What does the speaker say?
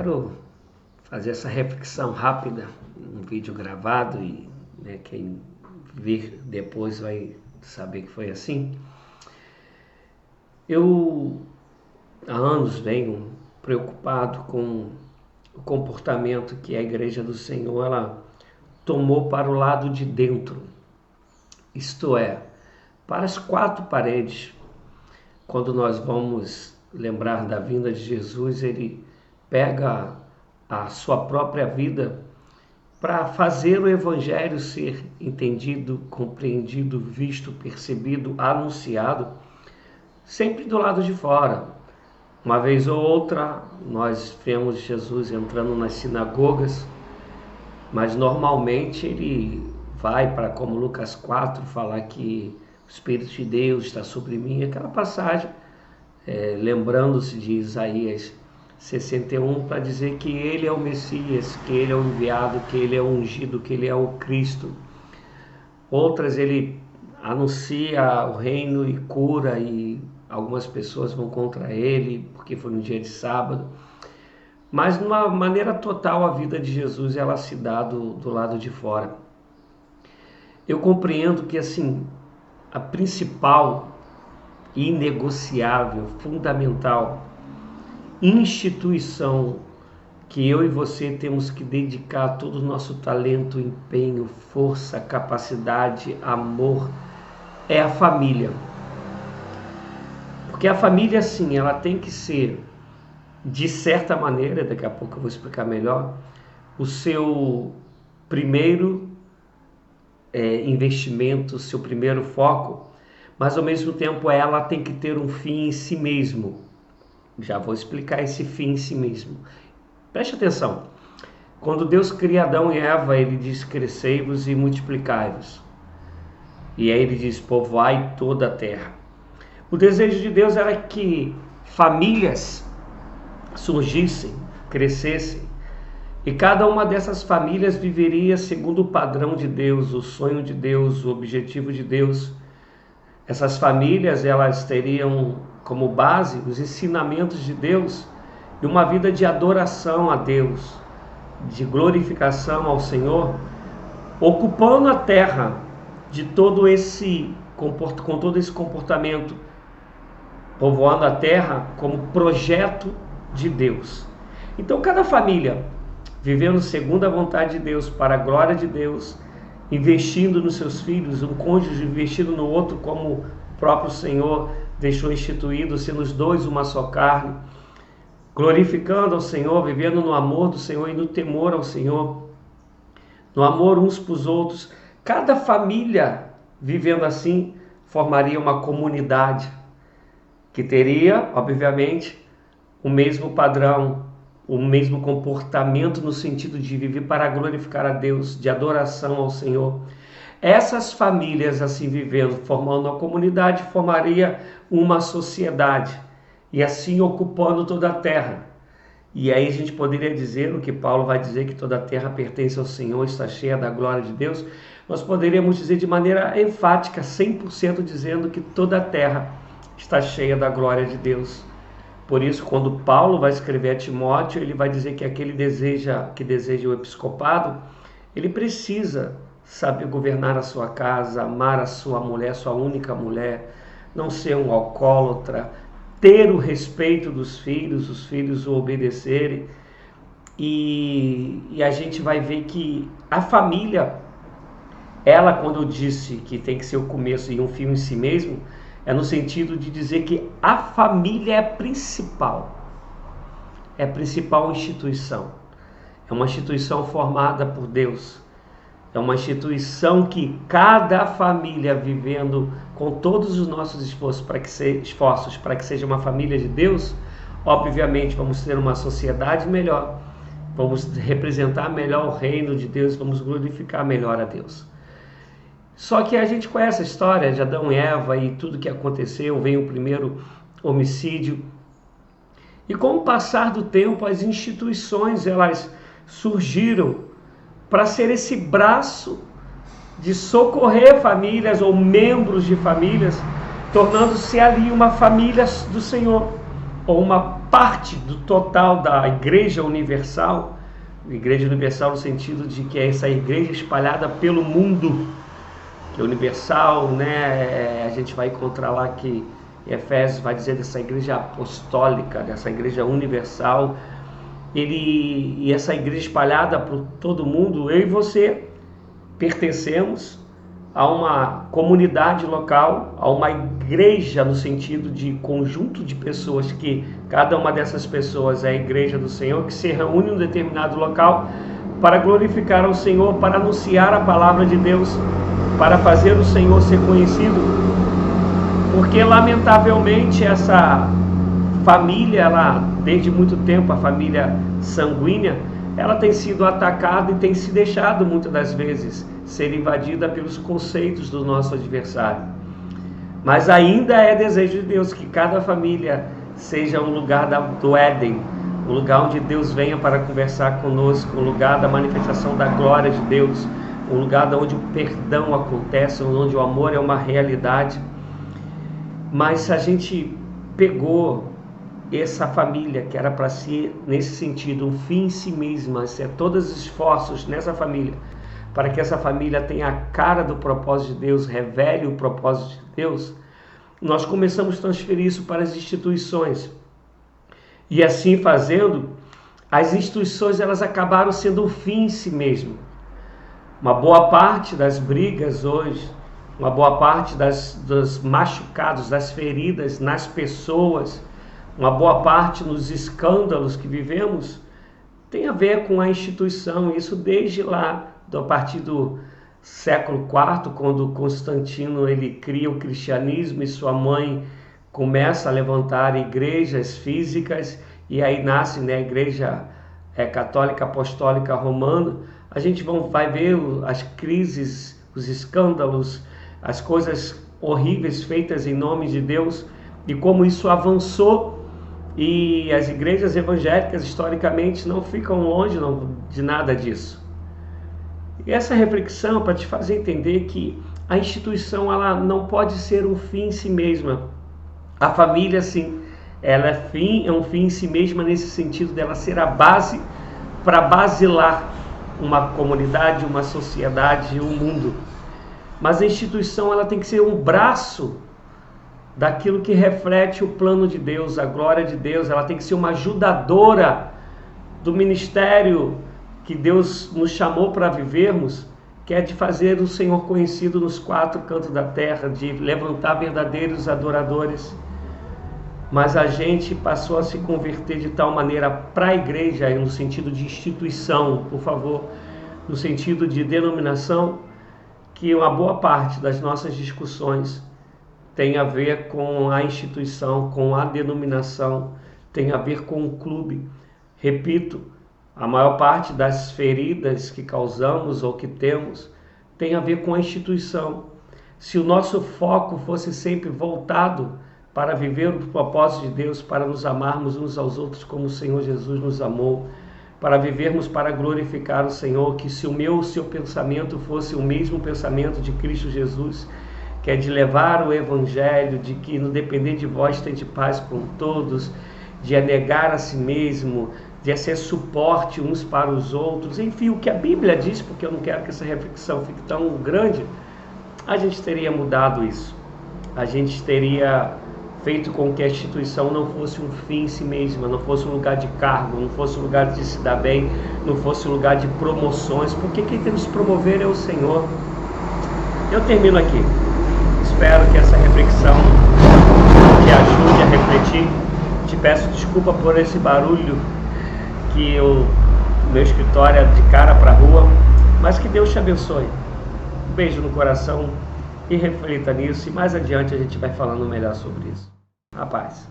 quero fazer essa reflexão rápida, um vídeo gravado e quem vir depois vai saber que foi assim. Eu há anos venho preocupado com o comportamento que a Igreja do Senhor ela tomou para o lado de dentro, isto é, para as quatro paredes. Quando nós vamos lembrar da vinda de Jesus, ele pega a sua própria vida para fazer o Evangelho ser entendido, compreendido, visto, percebido, anunciado, sempre do lado de fora. Uma vez ou outra, nós vemos Jesus entrando nas sinagogas, mas normalmente ele vai para, como Lucas 4, falar que o Espírito de Deus está sobre mim, aquela passagem, lembrando-se de Isaías 61, para dizer que ele é o Messias, que ele é o enviado, que ele é o ungido, que ele é o Cristo. Outras ele anuncia o reino e cura, e algumas pessoas vão contra ele, porque foi no dia de sábado. Mas, de uma maneira total, a vida de Jesus ela se dá do lado de fora. Eu compreendo que, assim, a principal, inegociável, fundamental instituição que eu e você temos que dedicar todo o nosso talento, empenho, força, capacidade, amor, é a família. Porque a família, sim, ela tem que ser, de certa maneira, daqui a pouco eu vou explicar melhor, o seu primeiro investimento, o seu primeiro foco, mas ao mesmo tempo ela tem que ter um fim em si mesmo. Já vou explicar esse fim em si mesmo. Preste atenção. Quando Deus cria Adão e Eva, ele diz: crescei-vos e multiplicai-vos. E aí ele diz: povoai toda a terra. O desejo de Deus era que famílias surgissem, crescessem, e cada uma dessas famílias viveria segundo o padrão de Deus, o sonho de Deus, o objetivo de Deus. Essas famílias, elas teriam como base os ensinamentos de Deus e uma vida de adoração a Deus, de glorificação ao Senhor, ocupando a terra de com todo esse comportamento, povoando a terra como projeto de Deus. Então, cada família vivendo segundo a vontade de Deus, para a glória de Deus, investindo nos seus filhos, um cônjuge investindo no outro como o próprio Senhor deixou instituído, sendo os dois uma só carne, glorificando ao Senhor, vivendo no amor do Senhor e no temor ao Senhor, no amor uns para os outros. Cada família vivendo assim formaria uma comunidade que teria, obviamente, o mesmo padrão, o mesmo comportamento no sentido de viver para glorificar a Deus, de adoração ao Senhor. Essas famílias assim vivendo, formando uma comunidade, formaria uma sociedade e assim ocupando toda a terra. E aí a gente poderia dizer o que Paulo vai dizer, que toda a terra pertence ao Senhor, está cheia da glória de Deus. Nós poderíamos dizer de maneira enfática, 100% dizendo que toda a terra está cheia da glória de Deus. Por isso, quando Paulo vai escrever a Timóteo, ele vai dizer que aquele que deseja o episcopado, ele precisa saber governar a sua casa, amar a sua mulher, sua única mulher, não ser um alcoólatra, ter o respeito dos filhos, os filhos o obedecerem. E a gente vai ver que a família, ela, quando eu disse que tem que ser o começo e um fim em si mesmo, é no sentido de dizer que a família é a principal instituição. É uma instituição formada por Deus. É uma instituição que cada família vivendo com todos os nossos esforços para que seja uma família de Deus, obviamente vamos ter uma sociedade melhor, vamos representar melhor o reino de Deus, vamos glorificar melhor a Deus. Só que a gente conhece a história de Adão e Eva e tudo que aconteceu, veio o primeiro homicídio. E com o passar do tempo, as instituições elas surgiram para ser esse braço de socorrer famílias ou membros de famílias, tornando-se ali uma família do Senhor. ou uma parte do total da Igreja Universal no sentido de que é essa igreja espalhada pelo mundo, que é universal, né? A gente vai encontrar lá que Efésios vai dizer dessa igreja apostólica, dessa igreja universal, e essa igreja espalhada por todo mundo. Eu e você pertencemos a uma comunidade local, a uma igreja no sentido de conjunto de pessoas, que cada uma dessas pessoas é a igreja do Senhor, que se reúne em um determinado local para glorificar ao Senhor, para anunciar a palavra de Deus, para fazer o Senhor ser conhecido. Porque lamentavelmente essa família, ela, desde muito tempo, a família sanguínea, ela tem sido atacada e tem se deixado muitas das vezes ser invadida pelos conceitos do nosso adversário. Mas ainda é desejo de Deus que cada família seja um lugar do Éden, um lugar onde Deus venha para conversar conosco, um lugar da manifestação da glória de Deus, um lugar onde o perdão acontece, onde o amor é uma realidade. Mas a gente pegou essa família, que era para ser, nesse sentido, um fim em si mesma, ser todos os esforços nessa família, para que essa família tenha a cara do propósito de Deus, revele o propósito de Deus, nós começamos a transferir isso para as instituições. E assim fazendo, as instituições elas acabaram sendo um fim em si mesmo. Uma boa parte das brigas hoje, uma boa parte dos machucados, das feridas nas pessoas, uma boa parte nos escândalos que vivemos, tem a ver com a instituição. Isso desde lá, a partir do século IV, quando Constantino ele cria o cristianismo e sua mãe começa a levantar igrejas físicas, e aí nasce, né, a Igreja Católica Apostólica Romana. A gente vai ver as crises, os escândalos, as coisas horríveis feitas em nome de Deus, e como isso avançou. E as igrejas evangélicas, historicamente, não ficam longe de nada disso. E essa reflexão para te fazer entender que a instituição ela não pode ser um fim em si mesma. A família, sim, ela é um fim em si mesma, nesse sentido dela ser a base para basilar uma comunidade, uma sociedade, um mundo. Mas a instituição ela tem que ser um braço daquilo que reflete o plano de Deus, a glória de Deus. Ela tem que ser uma ajudadora do ministério que Deus nos chamou para vivermos, que é de fazer o Senhor conhecido nos quatro cantos da terra, de levantar verdadeiros adoradores. Mas a gente passou a se converter de tal maneira para a igreja, no sentido de instituição, por favor, no sentido de denominação, que uma boa parte das nossas discussões tem a ver com a instituição, com a denominação, tem a ver com o clube. Repito, a maior parte das feridas que causamos ou que temos tem a ver com a instituição. Se o nosso foco fosse sempre voltado para viver o propósito de Deus, para nos amarmos uns aos outros como o Senhor Jesus nos amou, para vivermos para glorificar o Senhor, que se o seu pensamento fosse o mesmo pensamento de Cristo Jesus, que é de levar o Evangelho, de que no depender de vós tende paz com todos, de negar a si mesmo, de ser suporte uns para os outros, enfim, o que a Bíblia diz, porque eu não quero que essa reflexão fique tão grande, a gente teria mudado isso. A gente teria feito com que a instituição não fosse um fim em si mesma, não fosse um lugar de cargo, não fosse um lugar de se dar bem, não fosse um lugar de promoções, porque quem tem que nos promover é o Senhor. Eu termino aqui. Espero que essa reflexão te ajude a refletir. Te peço desculpa por esse barulho que o meu escritório é de cara para a rua, mas que Deus te abençoe. Um beijo no coração e reflita nisso, e mais adiante a gente vai falando melhor sobre isso. A paz.